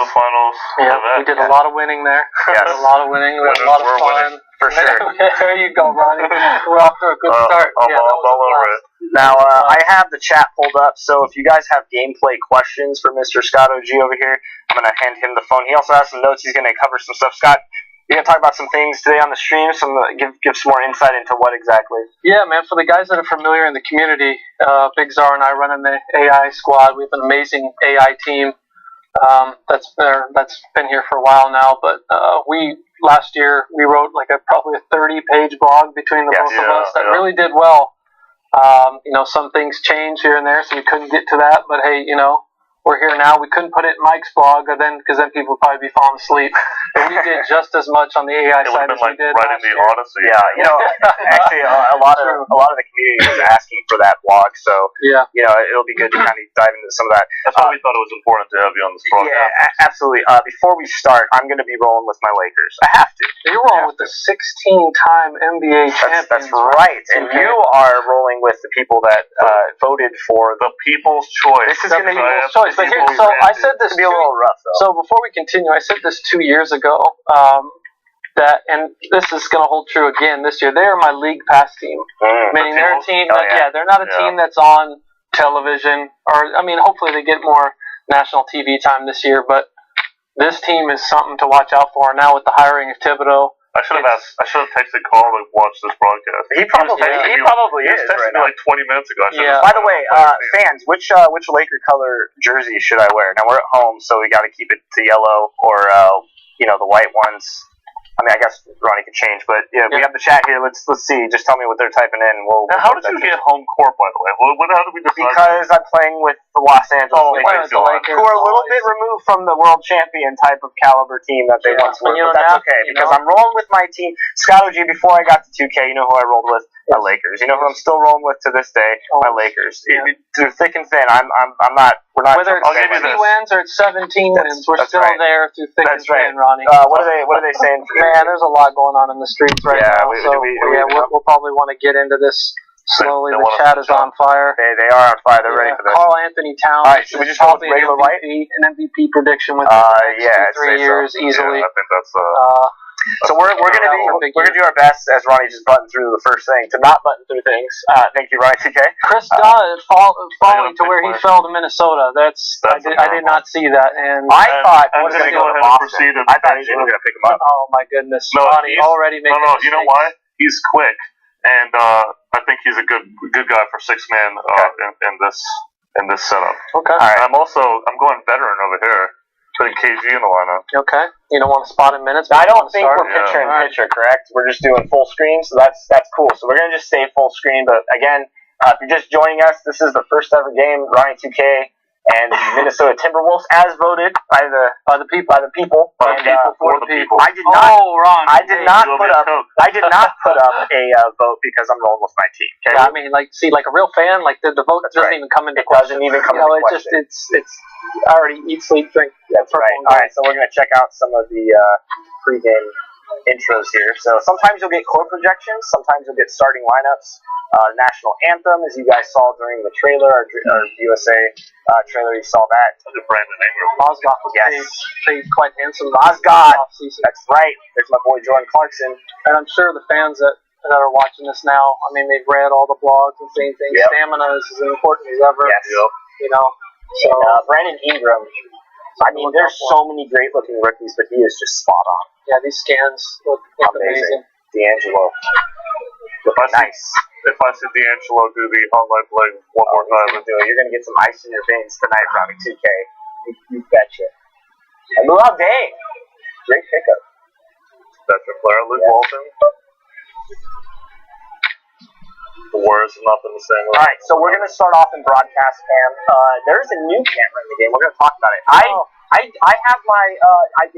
the finals. Yeah, we did a lot of winning there. Yes. A lot of winning. We had a lot of fun. For sure. There you go, Ronnie. We're off to a good start. I'm all over it. Now, I have the chat pulled up, so if you guys have gameplay questions for Mr. Scott OG over here, I'm going to hand him the phone. He also has some notes. He's going to cover some stuff. Scott, you're going to talk about some things today on the stream, give some more insight into what exactly? Yeah, man, for the guys that are familiar in the community, Big Czar and I run in the AI squad. We have an amazing AI team that's been here for a while now, but last year we wrote probably a 30-page blog between the both of us that really did well. Some things change here and there, so we couldn't get to that. But hey, we're here now. We couldn't put it in Mike's blog, because then people would probably be falling asleep. But we did just as much on the AI side as we did writing the Odyssey. Yeah, actually, a lot of the community was asking for that blog, so it'll be good to kind of dive into some of that. That's why we thought it was important to have you on this broadcast. Yeah, absolutely. Before we start, I'm going to be rolling with my Lakers. I have to. You're rolling with the 16-time NBA champions. That's right, and you are rolling with the people that voted for the People's Choice. This is going to be People's Choice. But here, so I said this. Be a little rough, though. So before we continue, I said this 2 years ago. And this is going to hold true again this year. They are my league pass team, meaning they're a team. They're not a team that's on television, hopefully they get more national TV time this year. But this team is something to watch out for. Now with the hiring of Thibodeau. I should have texted Carl to watch this broadcast. He probably is. He texted me like 20 minutes ago. By the way, fans, which Laker color jersey should I wear? Now we're at home, so we got to keep it to yellow or the white ones. I guess Ronnie could change, but we have the chat here. Let's see. Just tell me what they're typing in. Now, how did you get home court, by the way? How did we decide? Because I'm playing with the Los Angeles Lakers, who are a little bit removed from the world champion type of caliber team that they once were. But that's okay, because I'm rolling with my team. Scott OG, before I got to 2K, you know who I rolled with? My Lakers. You know who I'm still rolling with to this day? My Lakers. Through thick and thin, I'm not. We're not. Whether it's 60 wins or it's 17 wins, we're still there through thick and thin, Ronnie. What are they saying? Man, there's a lot going on in the streets right now. We'll probably want to get into this slowly. The chat is on fire. They are on fire. They're ready for this. Carl Anthony Towns. All right, should we just go with regular light? An MVP prediction with 3 years easily. I think that's. So we're gonna do our best, as Ronnie just buttoned through the first thing, to not button through things. Thank you, Ronnie. TK. Chris Dunn falling to where he fell to Minnesota. I did not see that, and I thought he was going to go to Boston. I thought Jimmy was going to pick him up. Oh my goodness, Ronnie already making mistakes. You know why? He's quick, and I think he's a good guy for 6-man in this setup. Okay. All right. I'm going veteran over here. Putting KG in the lineup. Okay. You don't want to spot in minutes? I don't think we're pitcher, correct? We're just doing full screen, so that's cool. So we're going to just stay full screen. But again, if you're just joining us, this is the first ever game, Ronnie 2K and Minnesota Timberwolves, as voted by the people. I did not put up a vote because I'm rolling with my team. Okay? Yeah, like a real fan, the vote doesn't even come into question. Doesn't even come into question. It's I already eat, sleep, drink. That's right. All right, so we're going to check out some of the pregame intros here. So sometimes you'll get core projections, sometimes you'll get starting lineups, national anthem, as you guys saw during the trailer, our USA trailer. You saw that. Brandon Ingram. Mozgov was paid quite handsome. Mozgov. That's right. There's my boy Jordan Clarkson. And I'm sure the fans that are watching this now, they've read all the blogs and seen things. Yep. Stamina is as important as ever. Yes. So Brandon Ingram. There's so many great-looking rookies, but he is just spot on. Yeah, these scans look amazing. D'Angelo. Nice. If I see D'Angelo do the highlight play one more time, you're going to get some ice in your veins tonight, Ronnie 2K. You betcha. And Luau Deng. Great pickup. That's your player, Luke Walton. The Warriors have not been the same. All right, so we're going to start off in broadcast cam. There's a new camera in the game. We're going to talk about it. I have my.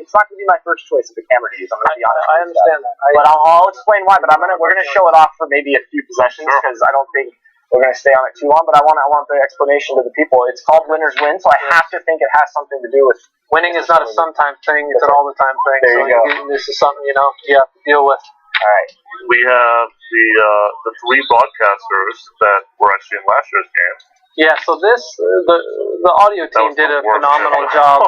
It's not going to be my first choice of the camera to use. I'm going to be honest. I understand that. But I'll explain why. But we're going to show it off for maybe a few possessions because I don't think we're going to stay on it too long. But I want the explanation to the people. It's called Winners Win, so I have to think it has something to do with winning. Is not a sometimes thing; it's an all the time thing. There you go. This is something you have to deal with. All right. We have the 3 broadcasters that were actually in last year's game. Yeah, so the audio team did a phenomenal job.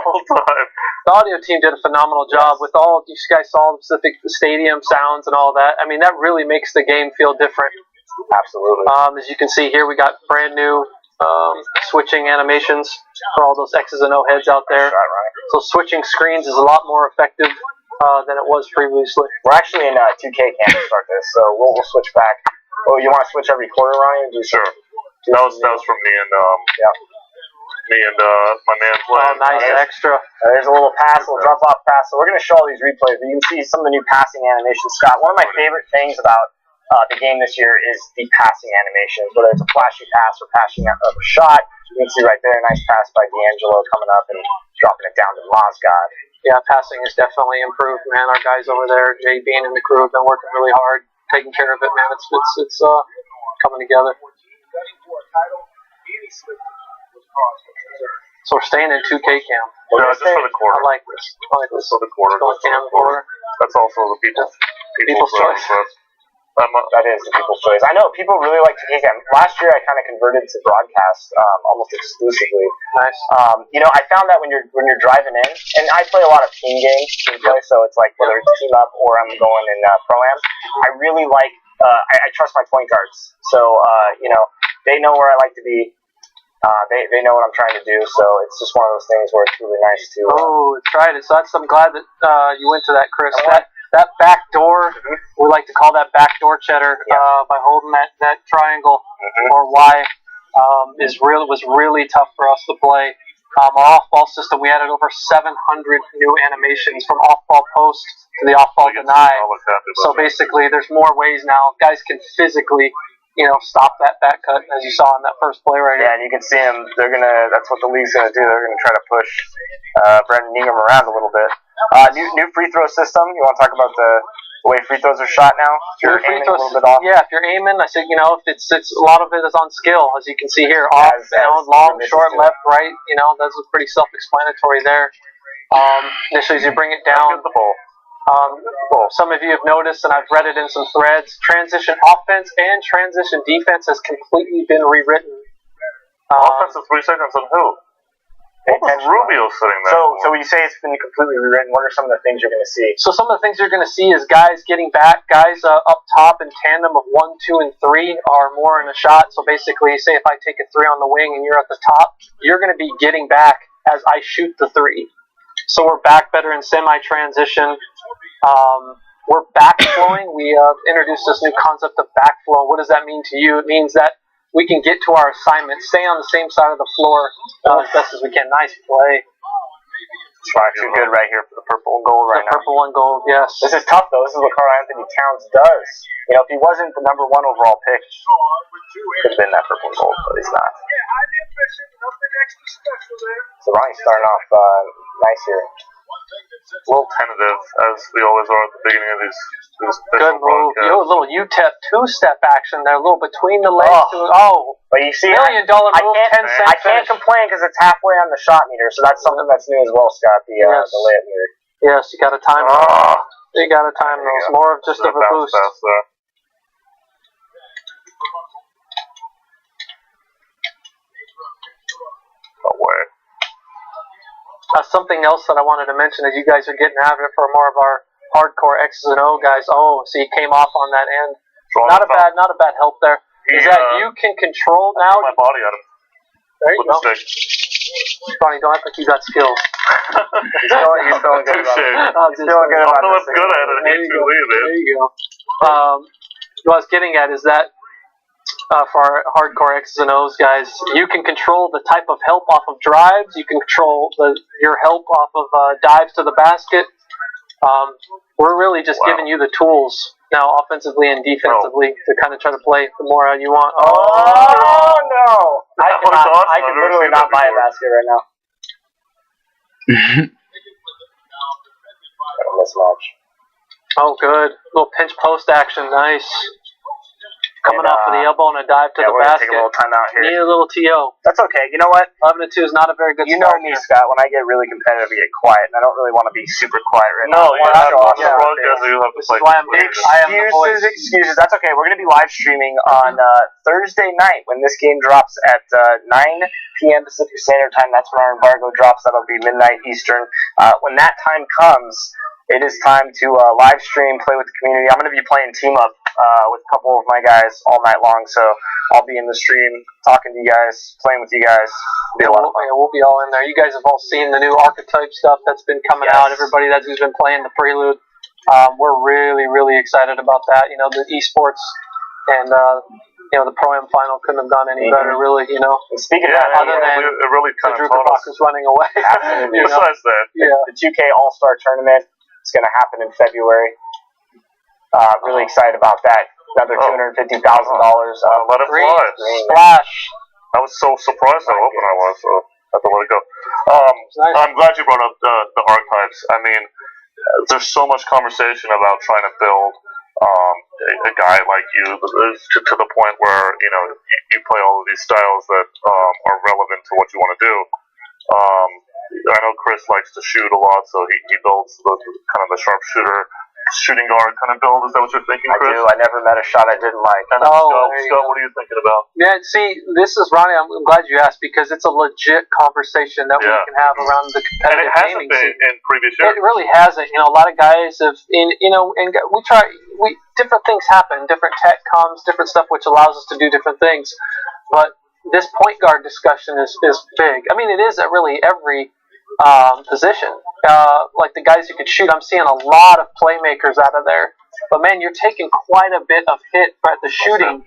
The audio team did a phenomenal job with all. You guys saw the stadium sounds and all that. I mean, that really makes the game feel different. Absolutely. As you can see here, we got brand new switching animations for all those X's and O heads out there. So switching screens is a lot more effective than it was previously. We're actually in 2K camp to start this, so we'll switch back. Oh, you want to switch every quarter, Ryan? Sure. That was from me and my man playing. Oh, nice extra. There's a little pass, a little drop off pass. So we're going to show all these replays, but you can see some of the new passing animations. Scott, one of my favorite things about the game this year is the passing animations, whether it's a flashy pass or passing a shot. You can see right there, a nice pass by D'Angelo coming up and dropping it down to Mozgov. Yeah, passing has definitely improved, man. Our guys over there, Jay Bean and the crew, have been working really hard, taking care of it, man. It's coming together. So we're staying in 2K cam. No, just for the quarter. I like this. For the quarter. That's also the people's choice. That is the people's choice. I know people really like 2K cam. Last year, I kind of converted to broadcast almost exclusively. Nice. I found that when you're driving in, and I play a lot of team games, so it's like whether it's team up or I'm going in pro-am, I really like. I trust my point guards, so they know where I like to be. They know what I'm trying to do, so it's just one of those things where it's really nice to. Oh, that's right. I'm glad that you went to that, Chris. That back door, we like to call that back door cheddar by holding that triangle or Y was really tough for us to play. Our off-ball system, we added over 700 new animations from off-ball post to the off-ball deny. So basically, there's more ways now. Guys can physically, stop that back cut, as you saw in that first play right here. Yeah, and you can see them. That's what the league's gonna do. They're gonna try to push Brandon Ingram around a little bit. New free throw system. You want to talk about the way free throws are shot now? If you're aiming a little bit off. Yeah, if you're aiming, I said, if it's a lot of it is on skill, as you can see here. Off, long, short, left, right. That's pretty self-explanatory there. Initially, as you bring it down. Some of you have noticed, and I've read it in some threads, transition offense and transition defense has completely been rewritten. Offense is 3 seconds on who? Rubio sitting there. So when you say it's been completely rewritten, what are some of the things you're going to see? So some of the things you're going to see is guys getting back, guys up top in tandem of 1, 2, and 3 are more in a shot. So basically, say if I take a 3 on the wing and you're at the top, you're going to be getting back as I shoot the 3. So we're back better in semi-transition. We're backflowing. We introduced this new concept of backflow. What does that mean to you? It means that we can get to our assignment, stay on the same side of the floor as best as we can. Nice play. It's far too good right here for the purple and gold right now. Purple and gold, yes. This is tough, though. This is what Karl Anthony Towns does. If he wasn't the number 1 overall pick, could have been that purple and gold, but he's not. So Ronnie's starting off nice here. A little tentative, as we always are at the beginning of these good move. A little UTEP two-step action there, a little between the legs. But you see, $1 million move, 10 cents. I can't complain because it's halfway on the shot meter, so that's something that's new as well, Scott. The layup meter. Yes, you got to time those. You got to time those. More of just of a boost. No way. Something else that I wanted to mention is you guys are getting after it for more of our hardcore X's and O guys. So he came off on that end. Not a bad help there. Is that you can control now? I put my body on him. There you go. Ronnie, don't act like you got skills. He's feeling good about it. He's feeling good about it. I'm good at it. There you go. What I was getting at is that for our hardcore X's and O's guys, you can control the type of help off of drives. You can control your help off of dives to the basket. We're really just giving you the tools now, offensively and defensively, to kind of try to play the more you want. Oh no! I can literally not buy a basket right now. Mismatch. Oh, good. Little pinch post action. Nice. Coming off of the elbow and a dive to the we're basket. Take a little time out here. Need a little TO. That's okay. You know what? 11-2 is not a very good start. You know me, here. Scott. When I get really competitive, I get quiet, and I don't really want to be super quiet right No, now. you have to broadcast. You have to play. Excuses. That's okay. We're going to be live streaming on Thursday night when this game drops at 9 p.m. Pacific Standard Time. That's when our embargo drops. That'll be midnight Eastern. When that time comes, it is time to live stream, play with the community. I'm going to be playing team up with a couple of my guys all night long, so I'll be in the stream talking to you guys, playing with you guys. We'll be all in there. You guys have all seen the new archetype stuff that's been coming out. Everybody who's been playing the Prelude, we're really, really excited about that. You know, the esports and the Pro-Am final couldn't have gone any better, really. You know. And speaking of that, it really kind the of taught us. is running away. Besides that, the 2K All-Star Tournament is going to happen in February. Really excited about that. Another $250,000. Let it fly. Splash. I was so surprised how open I was. So I had to let it go. Nice. I'm glad you brought up the archetypes. I mean, there's so much conversation about trying to build a guy like you to the point where you play all of these styles that are relevant to what you want to do. I know Chris likes to shoot a lot, so he builds kind of the sharpshooter, shooting guard kind of build. Is that what you're thinking, Chris? I do. I never met a shot I didn't like. Scott, what are you thinking about? Yeah, see, this is Ronnie. I'm glad you asked because it's a legit conversation that we can have around the competitive gaming scene. And it hasn't been in previous years. It really hasn't. You know, a lot of guys have, and different things happen. Different tech comes, different stuff, which allows us to do different things. But this point guard discussion is big. I mean, it is at really every position. Like the guys who could shoot, I'm seeing a lot of playmakers out of there. But man, you're taking quite a bit of hit at the shooting.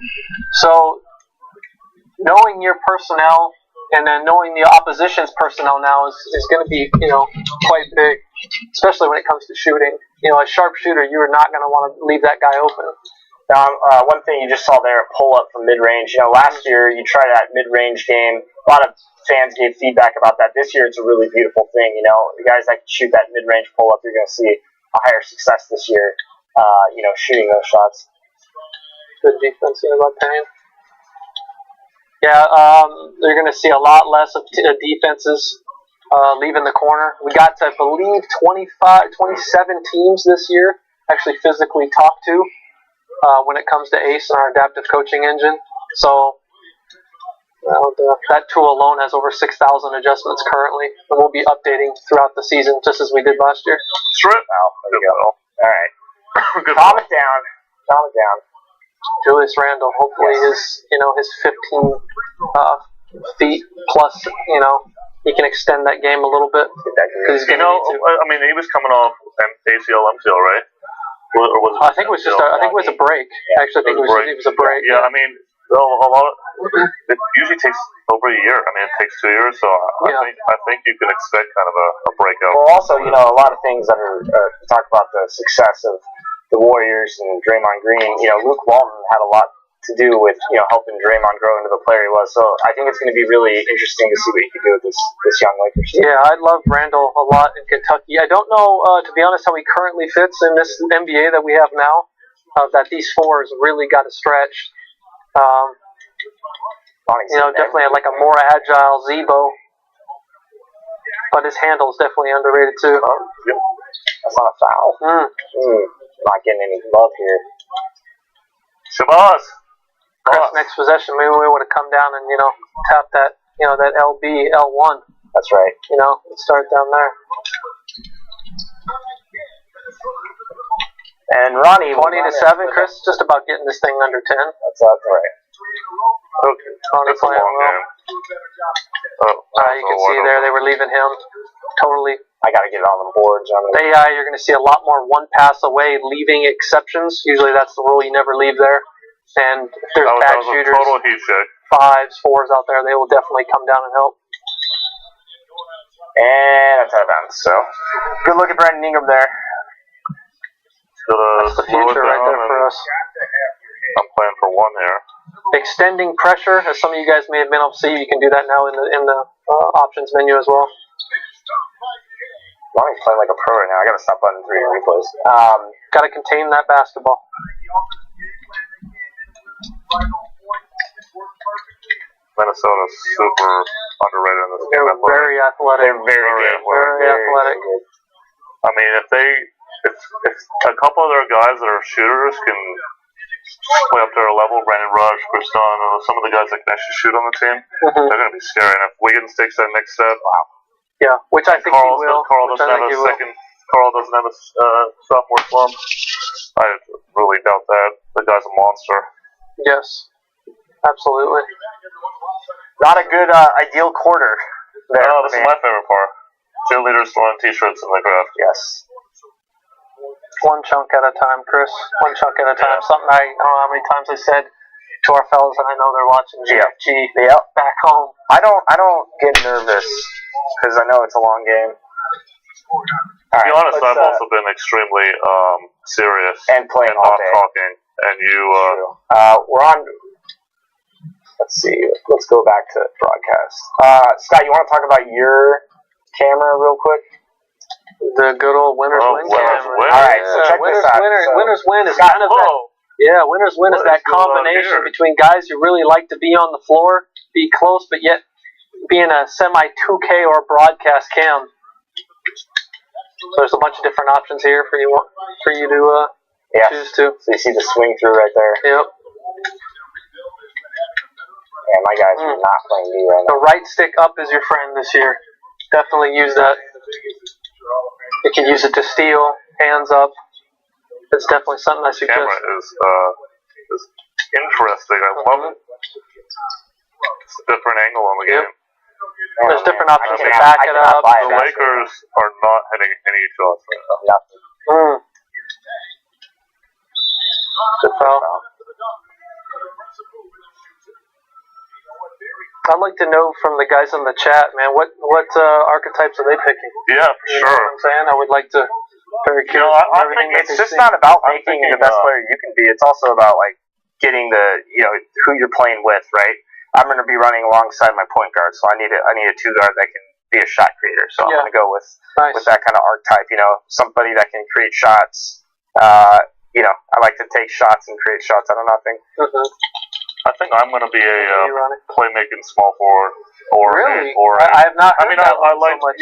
So knowing your personnel and then knowing the opposition's personnel now is going to be quite big, especially when it comes to shooting. A sharpshooter, you are not going to want to leave that guy open. Now, one thing you just saw there, a pull up from mid range. Last year you tried that mid range game. A lot of fans gave feedback about that. This year it's a really beautiful thing. The guys that can shoot that mid range pull up, you're going to see a higher success this year. Shooting those shots. Good defense in about Payne. Yeah, you're going to see a lot less of defenses leaving the corner. We got to, I believe, 27 teams this year actually physically talk to when it comes to ACE and our adaptive coaching engine. So that tool alone has over 6,000 adjustments currently, and we'll be updating throughout the season just as we did last year. Strip. There we go. All right. Calm it down. Julius Randle, hopefully his 15 feet plus, he can extend that game a little bit. Because I mean, he was coming off an ACL, MCL, right? Or was it I think it was a break. Actually, I think it was a break. Yeah, I mean, a lot of it usually takes over a year. I mean, it takes 2 years, so I think you can expect kind of a breakout. Well, also, a lot of things that are talk about the success of the Warriors and Draymond Green. Luke Walton had a lot to do with helping Draymond grow into the player he was. So I think it's going to be really interesting to see what he can do with this young Lakers team. Yeah, I love Randall a lot in Kentucky. I don't know, to be honest, how he currently fits in this NBA that we have now. That these fours really got to stretch. Definitely like a more agile Zebo. But his handle is definitely underrated too. That's not a foul. Not getting any love here. Shabazz. Chris, next possession, maybe we would have come down and tap that that LB L1. That's right. Start down there. And Ronnie, 20-7. Chris, just about getting this thing under 10. That's right. Okay, that's a long game. You can see there they were leaving him totally. I got to get it on the boards. AI, you're going to see a lot more one pass away, leaving exceptions. Usually that's the rule. You never leave there. And if there's bad shooters, total heat check. 5s, 4s out there, they will definitely come down and help. And that's out of bounds. So good look at Brandon Ingram there. That's the future right there for us. I'm playing for one here. Extending pressure, as some of you guys may have been able to see, you can do that now in the options menu as well. Ronnie's playing like a pro right now. I got to stop button 3 replays. Got to contain that basketball. Minnesota's super underrated in this game. They're very athletic. They're very good. Very athletic. I mean, if a couple of their guys that are shooters can play up to their level, Brandon Rush, Chris Dunn, some of the guys that can actually shoot on the team, they're going to be scary. And if Wiggins takes that next step, wow. Yeah, which I think he will. Carl doesn't have a sophomore slump. I really doubt that. The guy's a monster. Yes, absolutely. Not a good ideal quarter. This is my favorite part. Cheerleaders throwing t-shirts in the crowd. Yes. One chunk at a time, Chris. One chunk at a time. Something I don't know how many times I said to our fellas, and I know they're watching GFG back home. I don't get nervous because I know it's a long game. To be honest, I've also been extremely serious and playing all not day. Talking. And you, we're on. Let's see. Let's go back to broadcast. Scott, you want to talk about your camera real quick? The good old winners win camera. All right, so check this out. Winners win is kind of that. Yeah, winners win is that combination between guys who really like to be on the floor, be close, but yet be in a semi 2K or broadcast cam. So there's a bunch of different options here for you to choose to. So you see the swing through right there. Yep. Yeah, my guys are not playing D right now. The right stick up is your friend this year. Definitely use that. You can use it to steal, hands up. It's definitely something I suggest. Camera is interesting. I love it. It's a different angle on the game. There's different options to back it up. The Lakers are not hitting any shots right now. Nothing. Good foul. I'd like to know from the guys in the chat, man, what archetypes are they picking? Yeah, for sure. You know what I'm saying? I would like to very curious. I think it's just not about making the best player you can be. It's also about like getting who you're playing with, right? I'm going to be running alongside my point guard, so I need a two guard that can be a shot creator. So I'm going to go with that kind of archetype. Somebody that can create shots. I like to take shots and create shots out of nothing. I think I'm going to be a playmaking small forward. I have not heard that I like so much.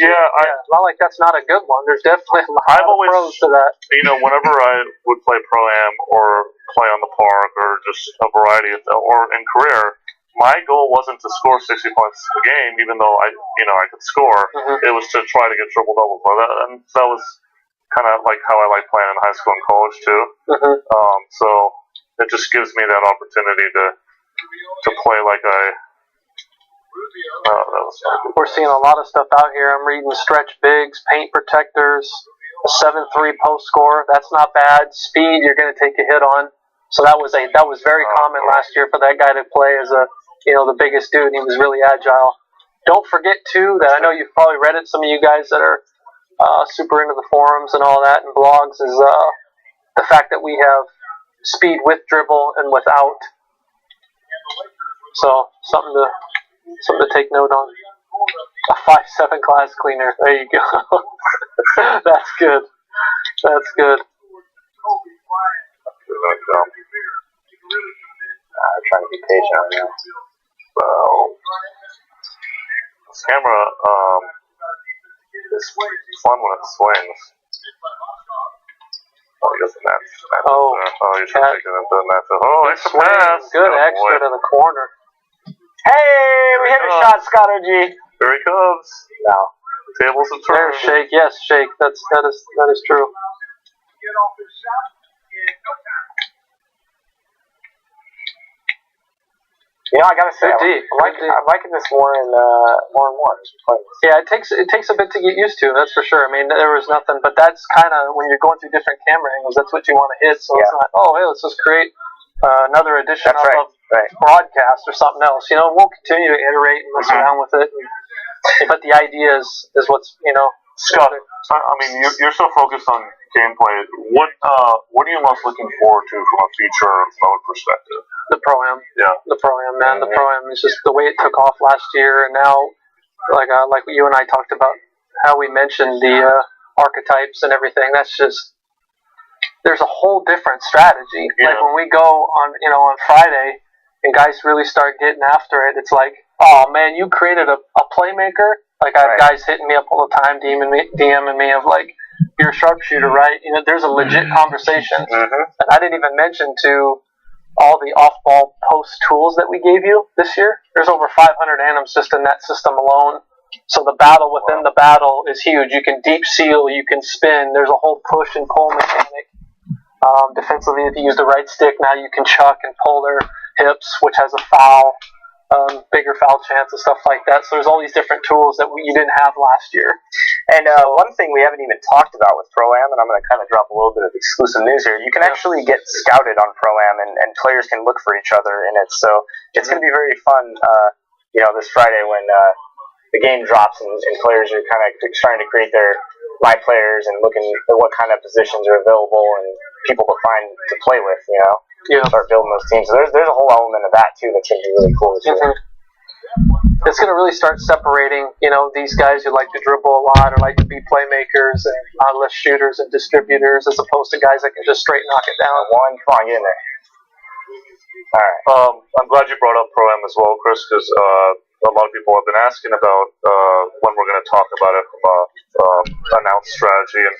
not like that's not a good one. There's definitely a lot of pros to that. Whenever I would play Pro-Am or play on the park or just a variety of, or in career, my goal wasn't to score 60 points a game, even though I could score. It was to try to get triple doubles. And that was kind of like how I like playing in high school and college too. So it just gives me that opportunity to play like we're seeing a lot of stuff out here. I'm reading stretch bigs, paint protectors, a 7-3 post score. That's not bad. Speed, you're going to take a hit on. So that was very common last year for that guy to play as the biggest dude. And he was really agile. Don't forget too that I know you've probably read it. Some of you guys that are super into the forums and all that and blogs is the fact that we have speed with dribble and without. So something to take note on. A 5'7" class cleaner. There you go. That's good. That's good. I'm trying to be patient right now. Well, this camera is fun when it swings. Oh, he doesn't match. You should have taken it to the match. Oh, extra pass. Good extra to the corner. Hey, we hit a shot, Scott OG. Here he comes. No. Tables have turned. There's Shake. Yes, Shake. That is true. I gotta say, I'm liking this more and more. Yeah, it takes a bit to get used to. That's for sure. I mean, there was nothing, but that's kind of when you're going through different camera angles. That's what you want to hit. So it's not, let's just create another edition of broadcast or something else. We'll continue to iterate and mess around with it. But the idea is what's Scott, I mean, you're so focused on gameplay. What are you most looking forward to from a feature mode perspective? The Pro-Am. Yeah. The Pro-Am, man. The Pro-Am is just the way it took off last year, and now, like you and I talked about, how we mentioned the archetypes and everything. That's just there's a whole different strategy. Yeah. Like when we go on, on Friday, and guys really start getting after it, it's like, oh man, you created a playmaker. Like I have guys hitting me up all the time, DMing me of like, you're a sharpshooter, right? You know, there's a legit conversation. And I didn't even mention to all the off-ball post tools that we gave you this year. There's over 500 anims just in that system alone. So the battle within the battle is huge. You can deep seal, you can spin. There's a whole push and pull mechanic. Defensively, if you use the right stick, now you can chuck and pull their hips, which has a foul, bigger foul chance and stuff like that. So there's all these different tools that you didn't have last year. And one thing we haven't even talked about with Pro-Am, and I'm going to kind of drop a little bit of exclusive news here, you can actually get scouted on Pro-Am, and players can look for each other in it. So it's going to be very fun, this Friday when the game drops and players are kind of starting to create their my players and looking at what kind of positions are available and people to find to play with, start building those teams. So there's a whole element of that too that's going to be really cool this year. It's going to really start separating, these guys who like to dribble a lot or like to be playmakers and less shooters and distributors as opposed to guys that can just straight knock it down. Come on, get in there. All right. I'm glad you brought up Pro-Am as well, Chris, because a lot of people have been asking about when we're going to talk about it from a announced strategy. And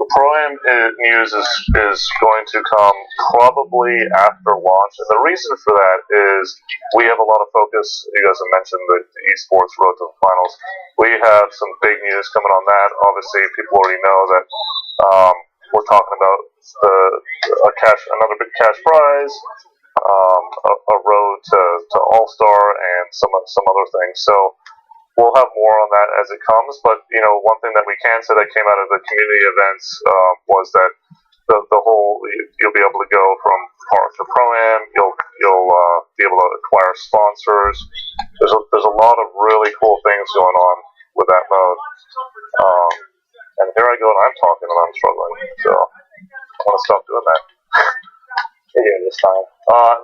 Pro-Am news is going to come probably after launch. And the reason for that is we have a lot of focus. You guys have mentioned the esports road to the finals. We have some big news coming on that. Obviously, people already know that we're talking about another big cash prize, a road to All-Star, and some other things. So we'll have more on that as it comes. But one thing that we can say that came out of the community events was that the whole you'll be able to go from park to Pro-Am. You'll be able to acquire sponsors. There's a lot of really cool things going on with that mode. And here I go, and I'm talking, and I'm struggling. So I want to stop doing that. This time.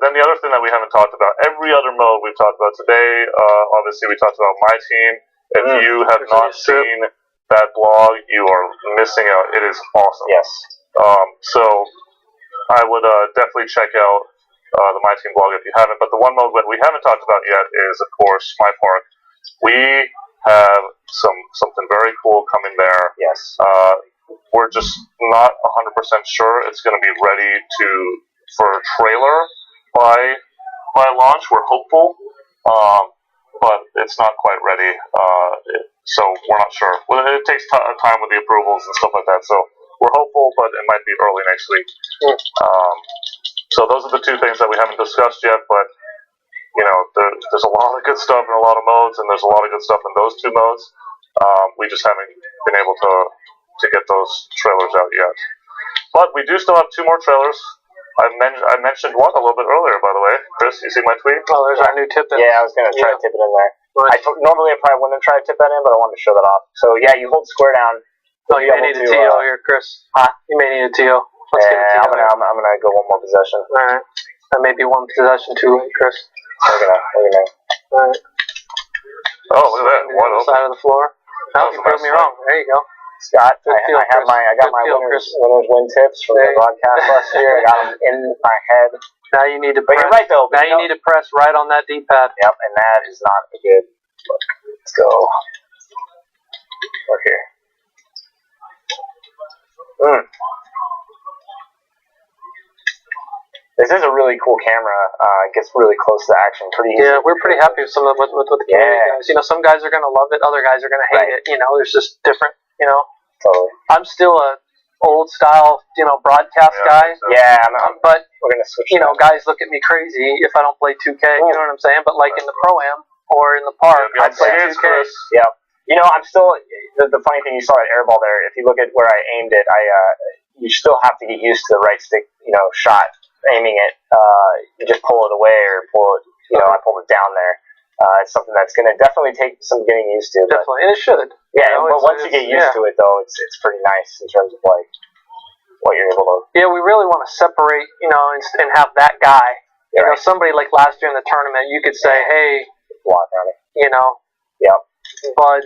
Then the other thing that we haven't talked about, every other mode we've talked about today, obviously we talked about My Team. If you have not seen that blog, you are missing out. It is awesome. Yes. So I would definitely check out the My Team blog if you haven't. But the one mode that we haven't talked about yet is, of course, My Park. We have something very cool coming there. Yes. We're just not 100% sure it's going to be ready for a trailer by launch. We're hopeful, but it's not quite ready. So we're not sure. Well, it takes time with the approvals and stuff like that. So we're hopeful, but it might be early next week. So those are the two things that we haven't discussed yet. But there's a lot of good stuff in a lot of modes, and there's a lot of good stuff in those two modes. We just haven't been able to get those trailers out yet. But we do still have 2 more trailers. I mentioned one a little bit earlier, by the way. Chris, you see my tweet? Oh, there's our new tip in. Yeah, I was going to try to tip it in there. Normally I probably wouldn't have tried to tip that in, but I wanted to show that off. So, yeah, you hold square down. Oh, you may need a TO here, Chris. You may need a TO. Let's get a TO. I'm going to go one more possession. All right. That may be one possession too late, Chris. Look at that. All right. Oh, look at that. One open. Side of the floor. Oh, you proved me wrong. There you go. Scott, I got my winners win tips from the broadcast last year. I got them in my head. Now you need to. But you're right though. Now you need to press right on that D-pad. Yep, and that is not a good look. Let's go. We're here. This is a really cool camera. It gets really close to action pretty easy. Yeah, we're pretty happy with some of with the community guys. Some guys are gonna love it, other guys are gonna hate it. There's just different. Totally. I'm still a old style, broadcast guy. Yeah, but we're gonna switch. Guys look at me crazy if I don't play 2K. You know what I'm saying? But like in the Pro-Am or in the park, I play 2K. Yeah. I'm still the funny thing. You saw that airball there. If you look at where I aimed it, you still have to get used to the right stick, shot aiming it. You just pull it away or pull it. I pulled it down there. It's something that's going to definitely take some getting used to. Definitely, and it should. Yeah, but once you get used to it, though, it's pretty nice in terms of like what you're able to. Yeah, we really want to separate, and have that guy. Somebody like last year in the tournament, you could say, hey, block on it. Yep. Bud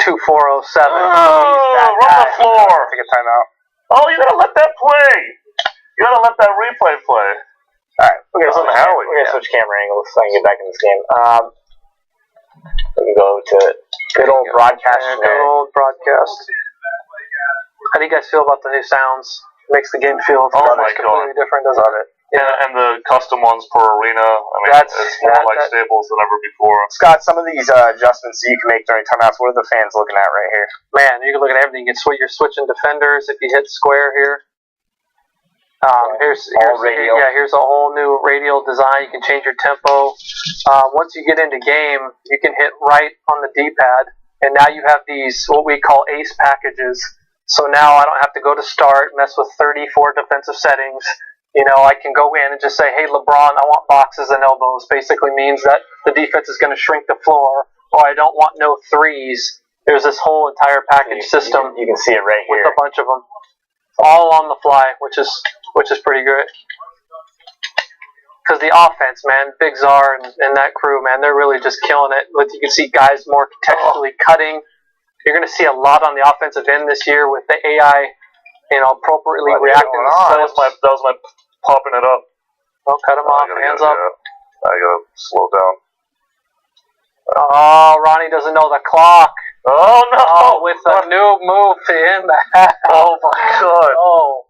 2407. Oh, run the floor. Take a timeout. Oh, you gotta let that play. You gotta let that replay play. Alright, we're gonna switch camera angles so I can get back in this game. We can go to good old broadcast. Good old broadcast. How do you guys feel about the new sounds? Makes the game feel completely different, doesn't it? Yeah, and the custom ones per arena. I mean, it's more like Stables than ever before. Scott, some of these adjustments that you can make during timeouts, what are the fans looking at right here? Man, you can look at everything. You're switching defenders if you hit square here. Here's a whole new radial design. You can change your tempo. Once you get into game, you can hit right on the D-pad, and now you have these what we call ace packages. So now I don't have to go to start, mess with 34 defensive settings. I can go in and just say, hey, LeBron, I want boxes and elbows. Basically means that the defense is going to shrink the floor, or I don't want no threes. There's this whole entire package system. You can see it right here. With a bunch of them. All on the fly, which is pretty great. Because the offense, man, Big Czar and that crew, man, they're really just killing it. You can see guys more contextually cutting. You're going to see a lot on the offensive end this year with the AI, appropriately reacting. That was my popping it up. Oh, cut him off. Hands up. I gotta slow down. Oh, Ronnie doesn't know the clock. Oh no! Oh, with a new move to end the half. Oh my God! Oh,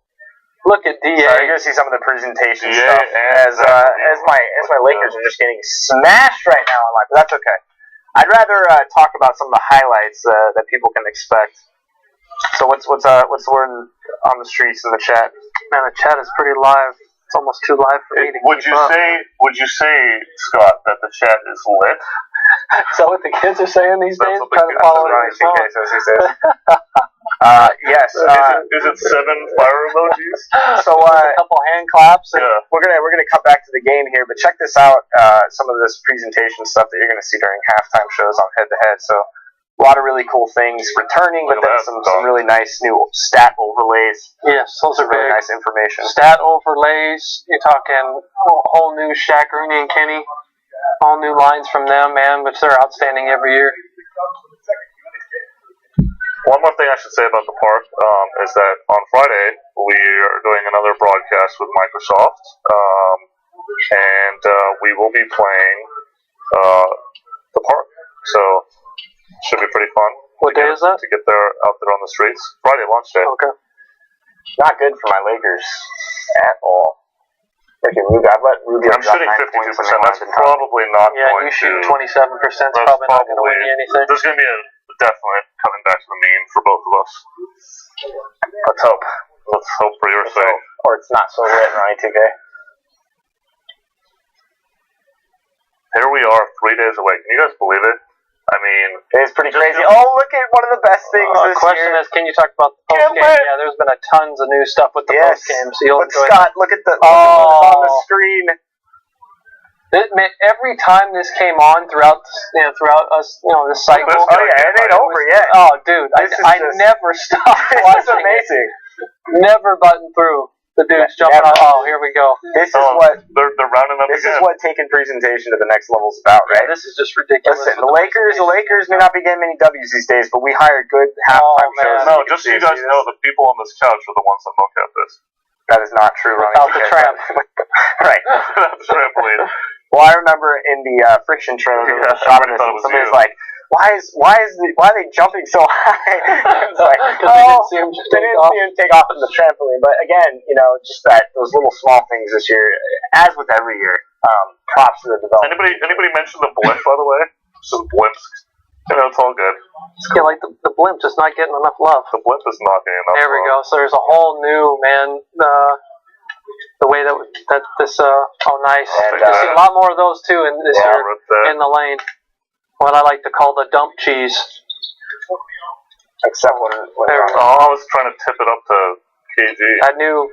look at DA. So you're gonna see some of the presentation stuff as my Lakers are just getting smashed right now in life. But that's okay. I'd rather talk about some of the highlights that people can expect. So what's the word on the streets in the chat? Man, the chat is pretty live. It's almost too live for me to keep up. Would you say, Scott, that the chat is lit? Is that what the kids are saying these days? Trying to follow Ronnie CK says he says. Yes. Is it 7 fire emojis? So a couple hand claps. And we're gonna cut back to the game here, but check this out. Some of this presentation stuff that you're gonna see during halftime shows on head to head. So a lot of really cool things returning, but then some really nice new stat overlays. Yes, those are really nice information. Stat overlays. You're talking a whole new Shaq, Rooney, and Kenny. All new lines from them, man, which they're outstanding every year. One more thing I should say about the park is that on Friday we are doing another broadcast with Microsoft, and we will be playing the park. So should be pretty fun. What day is that? To get there out there on the streets. Friday launch day. Okay. Not good for my Lakers at all. I've let Rubio I'm shooting 52%. That's probably not going to. Yeah, you shoot 27%. It's probably not going to win you anything. There's going to be a definite coming back to the mean for both of us. Let's hope. Let's hope for your sake. Or it's not so lit, Ronnie 2K. Here we are, 3 days away. Can you guys believe it? I mean, it's pretty crazy. Oh, look at one of the best things this year. The question is, can you talk about the post game? Yeah, there's been tons of new stuff with the post game. So you'll enjoy Scott, look at the on the screen. Every time this came on throughout us, this cycle. Oh yeah, it ain't over yet. Oh, dude, I never stopped watching. It's amazing. Never button through. The dude's jumping out. Oh, here we go. This is what they're rounding up. This is what taking presentation to the next level is about, right? Yeah, this is just ridiculous. Listen, the Lakers may not be getting many W's these days, but we hired good halftime shows. No, just so you guys know, the people on this couch are the ones that look at this. That is not true, Ronnie. Without the tramp. Right. Without the trampoline. Well, I remember in the friction trailer, somebody was like, why are they jumping so high? It's like, they didn't see him take off from the trampoline. But again, just those little small things this year, as with every year. Props to the development. Anybody mention the blimp, by the way? Some blimps. It's all good. Yeah, like the blimp just not getting enough love. The blimp is not getting enough love. There we go. So there's a whole new, the way that this, nice. And, you see a lot more of those too in this year in the lane. What I like to call the dump cheese. Except when I was trying to tip it up to KG. That new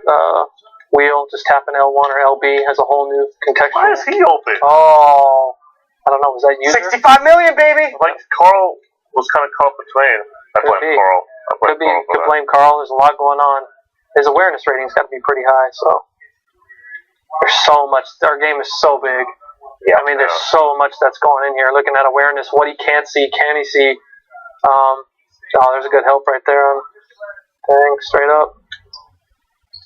wheel, just tapping L1 or LB, has a whole new contextual. Why is he open? Oh, I don't know. Was that user? 65 million, baby. Like Carl was kind of caught between. I blame Carl. Could blame Carl. There's a lot going on. His awareness rating's got to be pretty high. So there's so much. Our game is so big. Yeah, I mean, there's so much that's going in here. Looking at awareness, what he can't see, can he see? There's a good help right there on thing, straight up.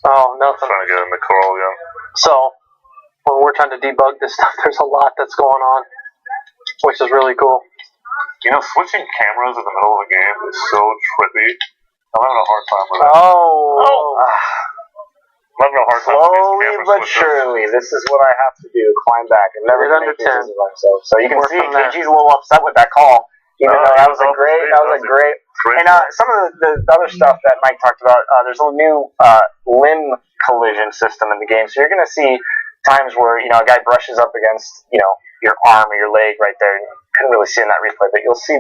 Oh, nothing. Trying to get in the Carl again. So, when we're trying to debug this stuff, there's a lot that's going on, which is really cool. You know, switching cameras in the middle of a game is so trippy. I'm having a hard time with it. I'm having a hard time with these Slowly camera but switches. surely, this is what I have to do: climb back and never Get under make 10. excuses of myself. So you can Work see from there. KG's a little upset with that call, even though that was a great. Great. And some of the other stuff that Mike talked about, there's a new limb collision system in the game. So you're going to see times where a guy brushes up against your arm or your leg right there. You couldn't really see in that replay, but you'll see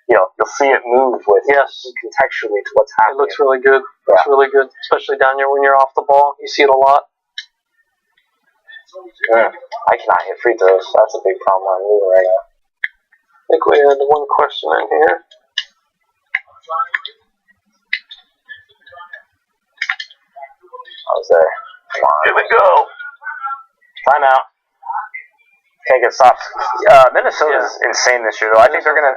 you'll see it move with contextually to what's happening. It looks really good. Looks really good, especially down here when you're off the ball. You see it a lot. I cannot hit free throws. That's a big problem I'm moving right now. I think we had one question in here. I was there. Come on. Here we go. Timeout. Can't get stopped. Minnesota's insane this year, though. I think they're gonna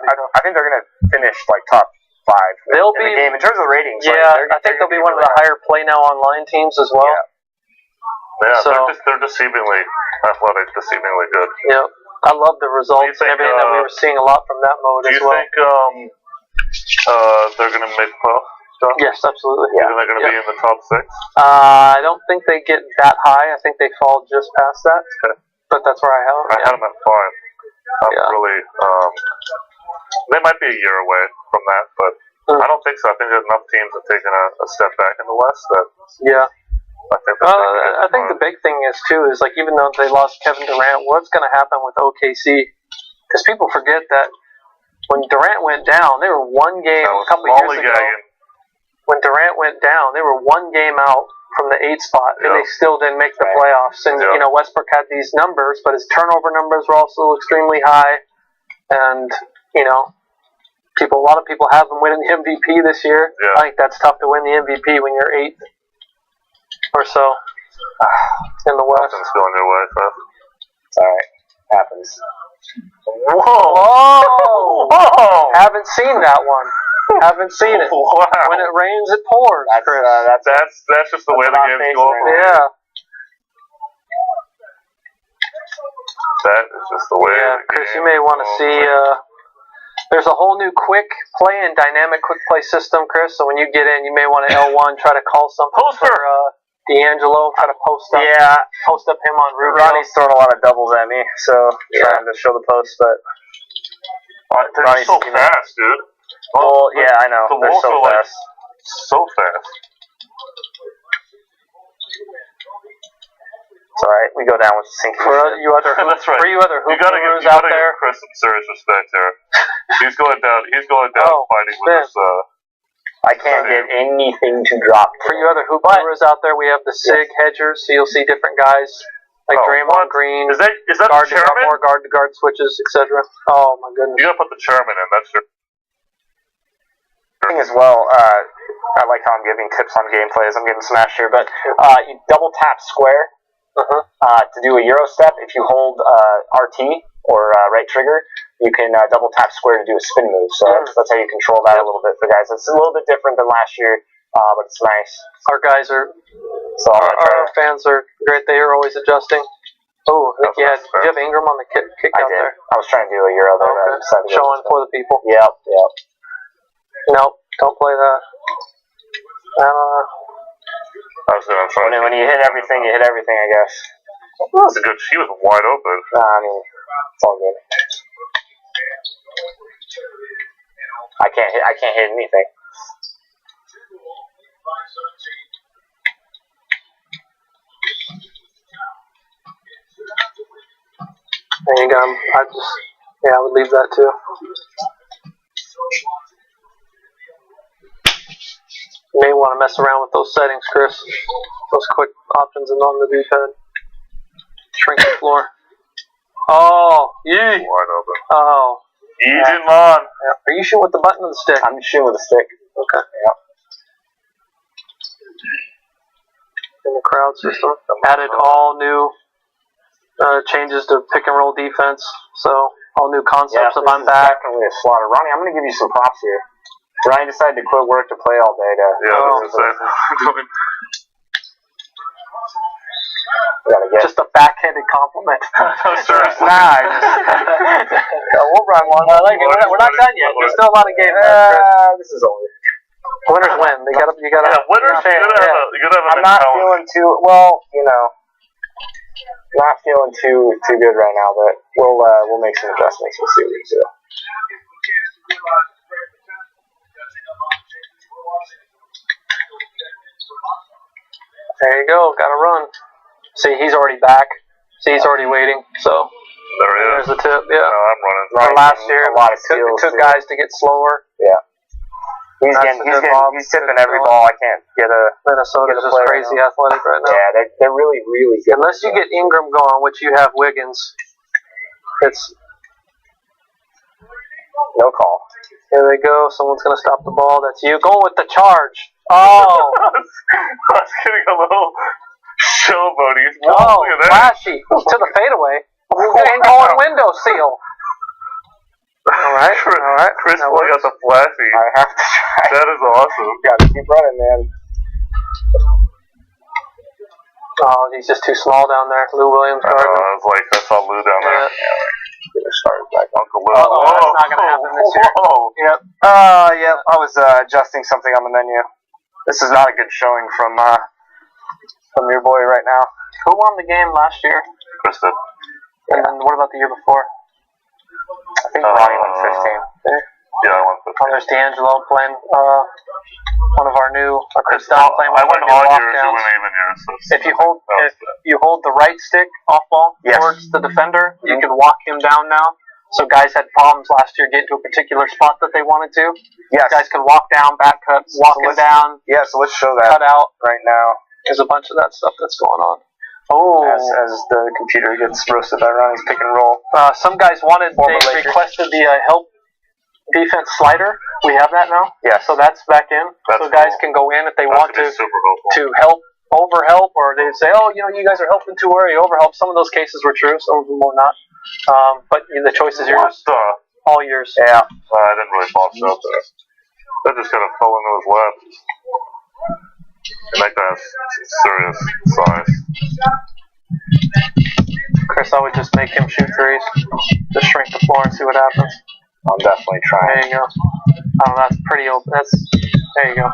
finish like top 5 They'll in the game in terms of ratings. Yeah, I think they'll be one of the higher play now online teams as well. Yeah, So, they're deceivingly athletic, deceivingly good. Yeah, I love the results and everything that we were seeing a lot from that mode as well. Do you think they're going to make the playoffs? Yes, absolutely. Yeah. They're going to be in the top 6? I don't think they get that high. I think they fall just past that. But that's where I have them. I had them at 5. Really, they might be a year away from that, but I don't think so. I think there's enough teams have taken a step back in the West that I think the big thing is too is like even though they lost Kevin Durant, what's going to happen with OKC? Because people forget that when Durant went down, they were one game a couple years ago. When Durant went down, they were one game out from the 8th spot, and they still didn't make the playoffs. And Westbrook had these numbers, but his turnover numbers were also extremely high. And a lot of people have him winning the MVP this year. Yeah. I think that's tough to win the MVP when you're 8th or so in the West. Nothing's going your way, Fred. It's alright. Happens. Whoa! Haven't seen that one. Haven't seen it. Wow. When it rains, it pours. That's just the way the game's going. Yeah. That is just the way. Yeah, Chris, you may want to see. There's a whole new quick play and dynamic quick play system, Chris. So when you get in, you may want to L1 try to call something for D'Angelo. Try to post up him on Rubio. Ronnie's throwing a lot of doubles at me, so trying to show the post, but they're so fast, dude. Well, yeah, I know. They're so fast. So fast. It's alright. We go down with sinking. For you other That's right. For you other hoop gurus out there, give Chris some serious respect here. He's going down fighting with us. I can't get anything to drop. For you other hoop gurus out there, we have the SIG hedgers, so you'll see different guys like Draymond Green. Is that guard the chairman? More guard to guard switches, etc. Oh my goodness. You gotta put the chairman in. That's your thing as well. I like how I'm giving tips on gameplay as I'm getting smashed here, but you double tap square to do a Euro step. If you hold RT or right trigger, you can double tap square to do a spin move. So that's how you control that a little bit for guys. It's a little bit different than last year, but it's nice. Our guys are, our fans are great. They are always adjusting. Oh, I think did you have Ingram on the kick out there? I was trying to do a Euro there. Okay. Showing for the people. Yep. Nope, don't play that. When you hit everything, you hit everything, I guess. That's a good. She was wide open. I mean, it's all good. I can't hit anything. There you go. I would leave that too. You may want to mess around with those settings, Chris. Those quick options and on the D-pad. Shrink the floor. Oh, yee. Wide open. Oh. Easy on. Are you shooting with the button or the stick? I'm shooting with the stick. Okay. Yeah. In the crowd system. Added all new changes to pick and roll defense. So all new concepts of I'm back. Definitely a slaughter. Ronnie, I'm going to give you some props here. Ryan decided to quit work to play all day. Just a backhanded compliment. No, seriously. Nah, we'll run one. I like it. We're not done yet. There's still a lot of games left. This is over. Winners win. You gotta. Yeah, winners. You gotta have I'm not feeling too well. Not feeling too good right now, but we'll make some adjustments. We'll see what we do. There you go. Got to run. See, he's already back. See, he's already waiting. So there he is. There's the tip. Yeah. No, I'm running. For last year, a lot of skills. It took guys to get slower. Yeah. He's tipping every ball. I can't get a. Minnesota's just crazy athletic right now. Yeah, they're really, really good. Unless you get Ingram going, which you have Wiggins, it's no call. Here they go. Someone's gonna stop the ball. That's you. Going with the charge. Oh. I was getting a little showboaty. Oh, flashy to the fadeaway. And going window seal. All right. Chris Boy got the flashy. I have to try. That is awesome. Gotta keep running, man. Oh, he's just too small down there. Lou Williams. I saw Lou down there. Get a start back. Uncle Lou. That's not gonna happen this year. Yep. Yep. I was adjusting something on the menu. This is not a good showing from your boy right now. Who won the game last year? Chris did. And then what about the year before? I think Ronnie won 15. There. Yeah, I won 15. Oh, there's D'Angelo playing one of our new Chris Down playing one I of win our new odd years, you lockdowns. win even years. If you hold the right stick off ball towards the defender, you can walk him down now. So guys had problems last year getting to a particular spot that they wanted to. Yes. Guys can walk down, back cut, walking down. Yeah, so let's show that cut out right now. There's a bunch of that stuff that's going on. Oh, as the computer gets roasted by Ronnie's pick and roll. Some guys they requested the help defense slider. We have that now. Yeah. So that's back in. That's so guys can go in if they want to help, overhelp, or they say, oh, you guys are helping too early, overhelp. Some of those cases were true, some of them were not. But the choice is yours. All yours. Yeah. I didn't really box it up there. That just kind of fell into his lap. And that guy has serious size. Chris, I would just make him shoot threes. Just shrink the floor and see what happens. I'm definitely trying. There you go. Oh, that's pretty open. There you go.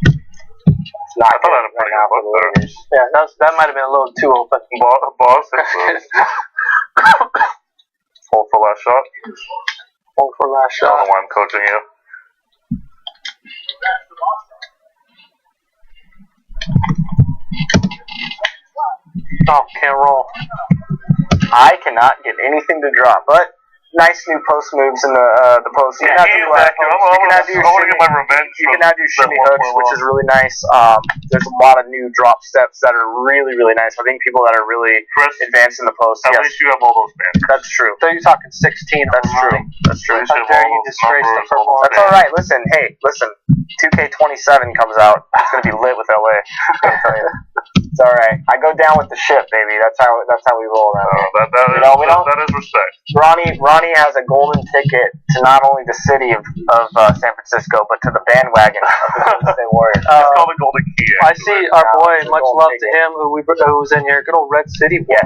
It's not I thought I had a pretty good look there. Yeah, that might have been a little too open. Boston. Hold for last shot. Hold for last I don't know shot. why I'm coaching you. Oh, can't roll. I cannot get anything to drop, but nice new post moves in the post. You can now do get my revenge. You can now do shimmy hooks, which is really nice. There's a lot of new drop steps that are really, really nice. I think people that are really advanced in the post. At least you have all those bands. That's true. So you're talking 16. That's true. That's true. How dare you disgrace the football? That's all right. Listen. 2K27 comes out. It's gonna be lit with LA. It's all right. I go down with the ship, baby. That's how we roll around here. That is respect. Ronnie has a golden ticket to not only the city of San Francisco, but to the bandwagon of the Golden State Warriors. It's called the Golden Key. I see our boy. Much love to him, who was in here. Good old Red City boy.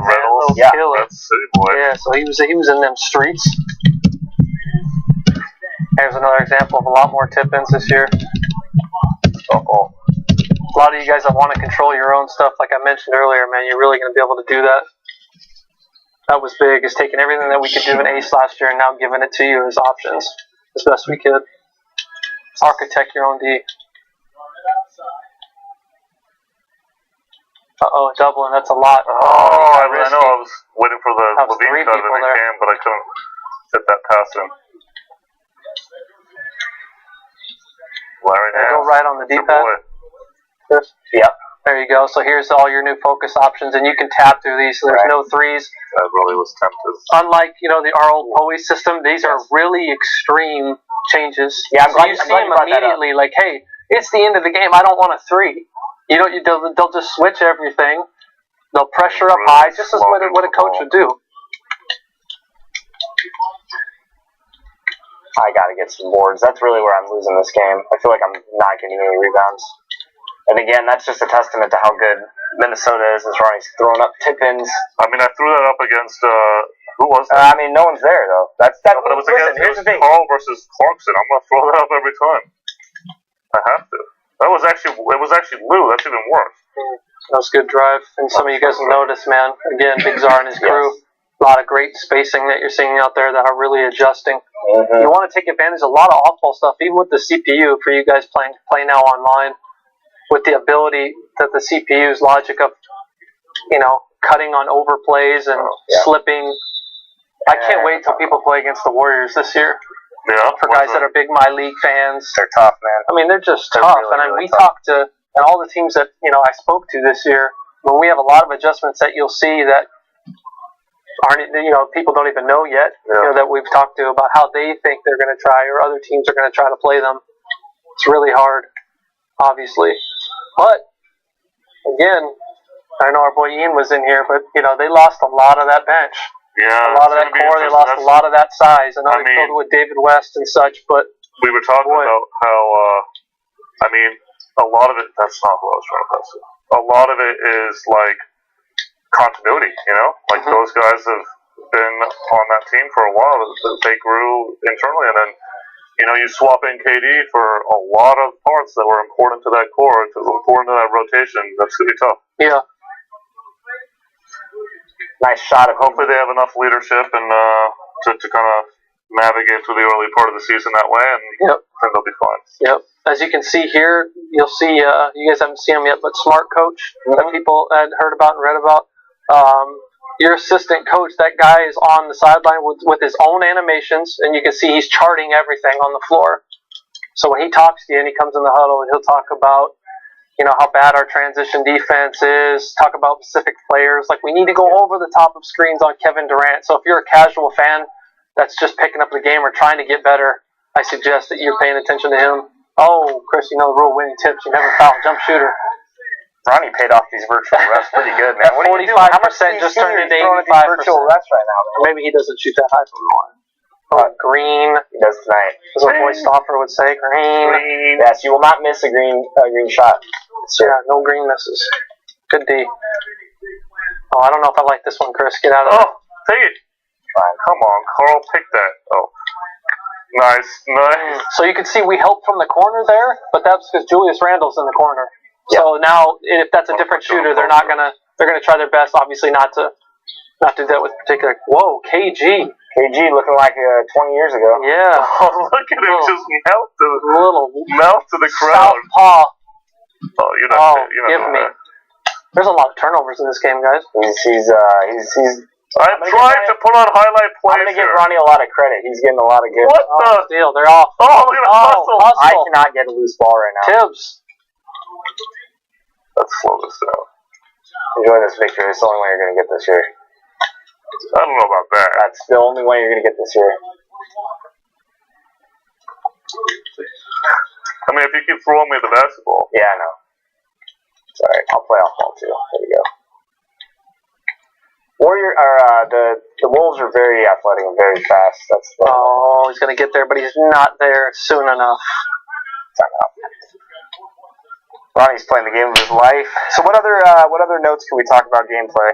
Yeah, Red City boy. Yeah, so he was in them streets. Here's another example of a lot more tip-ins this year. A lot of you guys that want to control your own stuff, like I mentioned earlier, man, you're really going to be able to do that. That was big, is taking everything that we could do in ACE last year and now giving it to you as options as best we could. Architect your own D. Uh-oh, Dublin, that's a lot. I know, I was waiting for the Levine cut and it came, but I couldn't fit that pass in. Go right on the D-pad. Yep. There you go. So here's all your new focus options, and you can tap through these. So there's no threes. I really was tempted. Unlike our old POE system, these are really extreme changes. Yeah, so you see them immediately, like, hey, it's the end of the game. I don't want a three. They'll just switch everything. They'll pressure up high, just as what a coach would do. I gotta get some boards. That's really where I'm losing this game. I feel like I'm not getting any rebounds. And again, that's just a testament to how good Minnesota is as Ronnie's throwing up tip-ins. I mean, I threw that up against, who was that? I mean, no one's there, though. But it was against Carl versus Clarkson. I'm going to throw that up every time. I have to. It was actually Lou. That's even worse. That was a good drive. And some of you guys will notice, man, again, Big Czar and his crew. Yes. A lot of great spacing that you're seeing out there that are really adjusting. Mm-hmm. You want to take advantage of a lot of off-ball stuff, even with the CPU for you guys play now online, with the ability that the CPU's logic of, cutting on overplays and slipping. I can't wait till people play against the Warriors this year. Yeah, for guys that are big My League fans. They're tough, man. I mean, they're just tough. Really, and we talked to, and all the teams that, I spoke to this year, when we have a lot of adjustments that you'll see that aren't, people don't even know yet, that we've talked to about how they think they're going to try or other teams are going to try to play them. It's really hard, obviously. But, again, I know our boy Ian was in here, but, they lost a lot of that bench. Yeah, a lot of that core, they lost a lot of that size. I know they filled with David West and such, but we were talking about how, a lot of it, that's not what I was trying to say. A lot of it is like continuity, like those guys have been on that team for a while. They grew internally, and then, you swap in KD for a lot of parts that were important to that core, important to that rotation. That's going to be tough. Yeah. Nice shot of. Hopefully they have enough leadership and to kind of navigate through the early part of the season that way, and then they'll be fine. Yep. As you can see here, you'll see, you guys haven't seen him yet, but Smart Coach that people had heard about and read about. Your assistant coach, that guy is on the sideline with his own animations, and you can see he's charting everything on the floor. So when he talks to you and he comes in the huddle, and he'll talk about how bad our transition defense is, talk about specific players. Like, we need to go over the top of screens on Kevin Durant. So if you're a casual fan that's just picking up the game or trying to get better, I suggest that you're paying attention to him. Oh, Chris, the rule, winning tips, you never foul, jump shooter. Ronnie paid off these virtual refs pretty good, man. 45% just turned into 85%. Virtual refs right now, man. Or maybe he doesn't shoot that high from the line. Green. He does tonight. As our boy Stoffer would say, green. Yes, you will not miss a green shot. Yeah, no green misses. Good D. Oh, I don't know if I like this one, Chris. Get out of there. Oh, take it. Fine. Come on, Carl, pick that. Oh. Nice. So you can see we helped from the corner there, but that's because Julius Randle's in the corner. Yep. So now, if that's a different shooter, they're gonna try their best, obviously, not to do that with particular. Whoa, KG looking like 20 years ago. Yeah. Oh, look at him just melt to the crowd. Southpaw. Oh, you're not give me. That. There's a lot of turnovers in this game, guys. He's I'm trying to put on highlight plays. I'm going to give Ronnie a lot of credit. He's getting a lot of good. What the? Steal. They're off. Oh, look at the hustle. I cannot get a loose ball right now. Tibbs. Let's slow this down. Enjoy this victory. It's the only way you're going to get this year. I don't know about that. That's the only way you're going to get this year. I mean, if you keep throwing me the basketball. Yeah, I know. Sorry, I'll play off ball too. There we go. The Wolves are very athletic and very fast. He's going to get there, but he's not there soon enough. Ronnie's playing the game of his life. So what other notes can we talk about gameplay?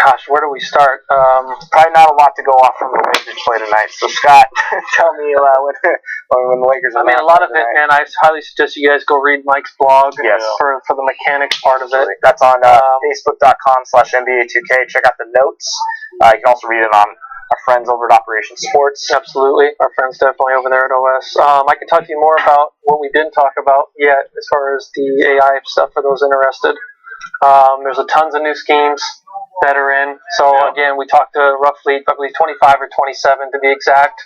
Gosh, where do we start? Probably not a lot to go off from the Lakers play tonight. So Scott, tell me when the Lakers. A lot of it, man. I highly suggest you guys go read Mike's blog. Yes. For the mechanics part of it. That's on Facebook.com/NBA2K. Check out the notes. You can also read it on our friends over at Operation Sports. Absolutely, our friends definitely over there at OS. I can talk to you more about what we didn't talk about yet, as far as the AI stuff for those interested. There's tons of new schemes that are in. So again, we talked to roughly 25 or 27 to be exact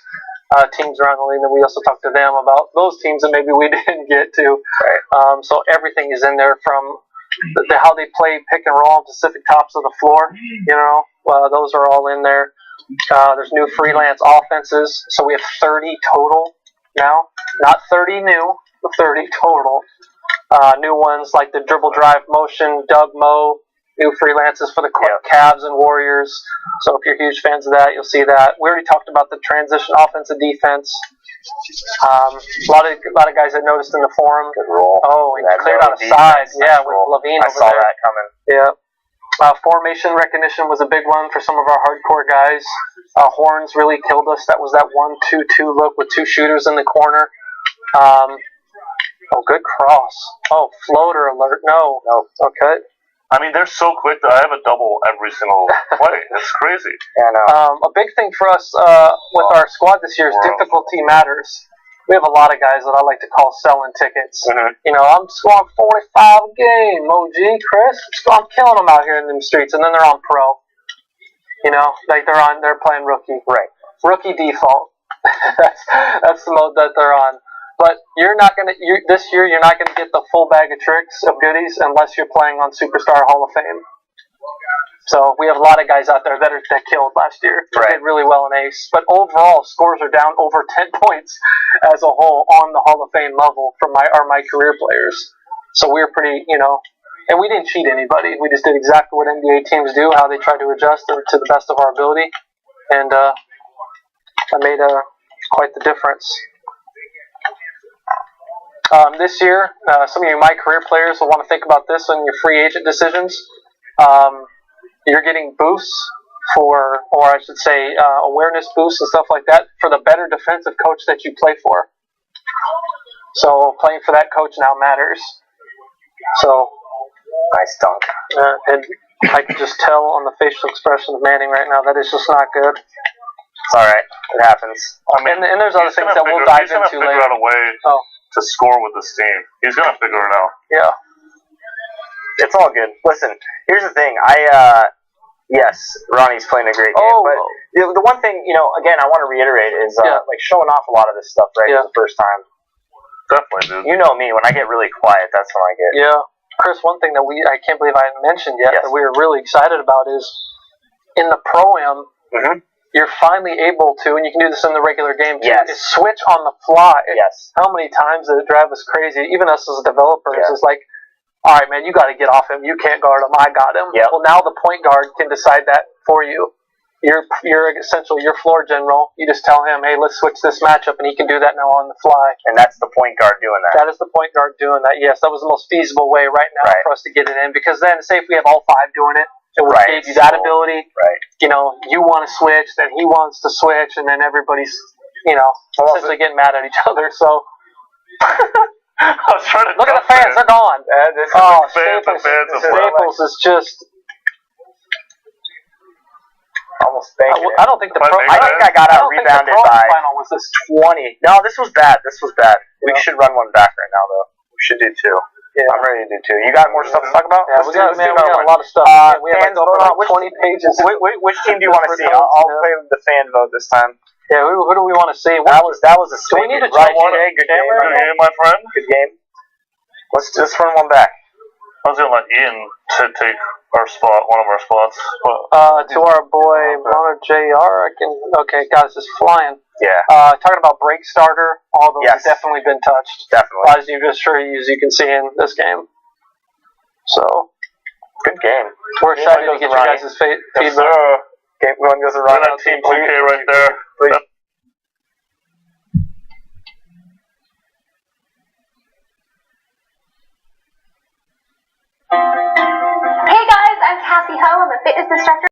teams around the league, and we also talked to them about those teams that maybe we didn't get to. Right. So everything is in there, from how they play pick and roll on specific tops of the floor. Those are all in there. There's new freelance offenses, so we have 30 total now, not 30 new, but 30 total. New ones like the dribble drive motion, dub mo, new freelances for the Cavs and Warriors. So if you're huge fans of that, you'll see that. We already talked about the transition offense and defense. A lot of guys I noticed in the forum. Good roll. Oh, he cleared out a side. Yeah, with Levine over there. I saw that coming. Yeah. Formation recognition was a big one for some of our hardcore guys. Horns really killed us. That was that 1-2-2 look with two shooters in the corner. Good cross. Oh, floater alert. No. Okay. I mean, they're so quick that I have a double every single play. It's crazy. Yeah, I know. A big thing for us with our squad this year is difficulty matters. We have a lot of guys that I like to call selling tickets. Mm-hmm. You know, I'm scoring 45 a game, OG, Chris. I'm killing them out here in them streets, and then they're on pro. You know, like they're playing rookie. Right. Rookie default. that's the mode that they're on. But this year you're not gonna get the full bag of tricks of goodies unless you're playing on Superstar Hall of Fame. So we have a lot of guys out there that killed last year. They did really well in Ace. But overall, scores are down over 10 points as a whole on the Hall of Fame level for my career players. So we were pretty, and we didn't cheat anybody. We just did exactly what NBA teams do, how they try to adjust to the best of our ability. And that made quite the difference. This year, some of you my career players will want to think about this on your free agent decisions. You're getting boosts or I should say, awareness boosts and stuff like that for the better defensive coach that you play for. So playing for that coach now matters. So nice dunk. And I can just tell on the facial expression of Manning right now that it's just not good. It's all right. It happens. I mean, and there's other things that we'll dive into later. He's going to figure out a way to score with this team. He's going to figure it out. Yeah. It's all good. Listen, here's the thing. Yes, Ronnie's playing a great game, but the one thing, again, I want to reiterate is like showing off a lot of this stuff, right? For the first time. Definitely, dude. You know me, when I get really quiet, that's when I get. Yeah. Chris, one thing that I can't believe I mentioned yet that we were really excited about is in the Pro-Am, you're finally able to, and you can do this in the regular game too, is switch on the fly. Yes. How many times did it drive us crazy? Even us as developers, it's like, all right, man, you got to get off him. You can't guard him. I got him. Yep. Well, now the point guard can decide that for you. You're essentially your floor general. You just tell him, hey, let's switch this matchup, and he can do that now on the fly. And that's the point guard doing that. That is the point guard doing that. Yes, that was the most feasible way right now for us to get it in. Because then, say if we have all five doing it, it would give you that ability. Right. You want to switch, then he wants to switch, and then everybody's, essentially getting mad at each other. So. I was trying to look at the fans; they're gone. Staples is just almost thank you. I don't think I think I got out rebounded by final was this 20. No, this was bad. We should run one back right now, though. We should do two. Yeah. I'm ready to do two. You got more stuff to talk about? Yeah, we got a lot of stuff. We have like 20 pages. Which team do you want to see? I'll play the fan vote this time. Yeah, who do we want to see? That was a sweet. We need to check Good game, my friend. Good game. Let's just run one back. I was gonna let Ian take our spot, one of our spots. To our boy Mono JR, guys, just flying. Yeah. Talking about break starter, all those have definitely been touched. Definitely. As you can see in this game. So. Good game. We're excited to get you guys' feedback. Game one goes around. Team 2K right there. Please. Hey guys, I'm Cassie Ho. I'm a fitness instructor.